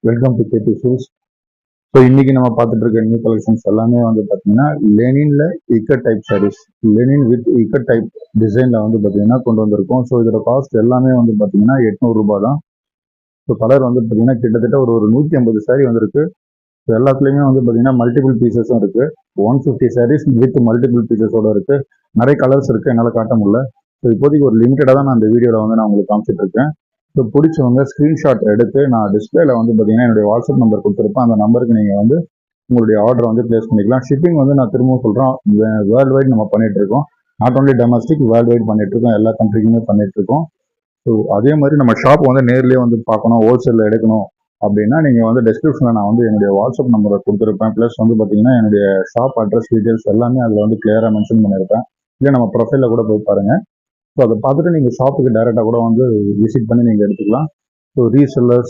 Welcome to KP shoes. So இன்னைக்கு நம்ம பார்த்துட்டு இருக்க நியூ கலெக்ஷன்ஸ் எல்லாமே வந்து பார்த்தீங்கன்னா லெனின்ல ikat type saris, linen with ikat type டிசைன்ல வந்து பார்த்தீங்கன்னா கொண்டு வந்திருக்கோம். ஸோ இதோட காஸ்ட் எல்லாமே வந்து பார்த்தீங்கன்னா 800 ரூபாய் தான். ஸோ கலர் வந்து பார்த்தீங்கன்னா கிட்டத்தட்ட ஒரு 150 சாரீ வந்திருக்கு. ஸோ எல்லாத்துலேயுமே வந்து பார்த்தீங்கன்னா மல்டிபிள் பீசஸும் இருக்கு. 150 சாரீஸ் வித் மல்டிபிள் பீசஸோட இருக்கு. நிறைய கலர்ஸ் இருக்கு, என்னால் காட்ட முடியல. ஸோ இப்போதைக்கு ஒரு லிமிட்டடாக தான் நான் இந்த வீடியோவில் வந்து நான் உங்களுக்கு காமிச்சிட்டு இருக்கேன். ஸோ பிடிச்சவங்க ஸ்க்ரீன்ஷாட் எடுத்து நான் டிஸ்பிளேல வந்து பார்த்தீங்கன்னா என்னுடைய வாட்ஸ்அப் நம்பர் கொடுத்துருப்பேன். அந்த நம்பருக்கு நீங்கள் வந்து உங்களுடைய ஆர்டரை வந்து பிளேஸ் பண்ணிக்கலாம். ஷிப்பிங் வந்து நான் திரும்பவும் சொல்கிறேன், வேர்ல்டு வைட் நம்ம பண்ணிட்டு இருக்கோம். Not only domestic, world wide பண்ணிட்டு இருக்கோம். எல்லா கண்ட்ரிக்குமே பண்ணிட்டு இருக்கோம். ஸோ அதே மாதிரி நம்ம ஷாப் வந்து நேர்லேயே வந்து பார்க்கணும், ஹோல்சேலில் எடுக்கணும் அப்படின்னா நீங்கள் வந்து டிஸ்கிரிப்ஷனில் நான் வந்து என்னுடைய வாட்ஸ்அப் நம்பரை கொடுத்துருப்பேன். ப்ளஸ் வந்து பார்த்தீங்கன்னா என்னுடைய ஷாப் அட்ரஸ் டீட்டெயில்ஸ் எல்லாமே அதில் வந்து கிளியராக மென்ஷன் பண்ணியிருப்பேன். இல்லை நம்ம ப்ரொஃபைலில் கூட போய் பாருங்கள். ஸோ அதை பார்த்துட்டு நீங்கள் ஷாப்புக்கு டைரெக்டாக கூட வந்து விசிட் பண்ணி நீங்கள் எடுத்துக்கலாம். So resellers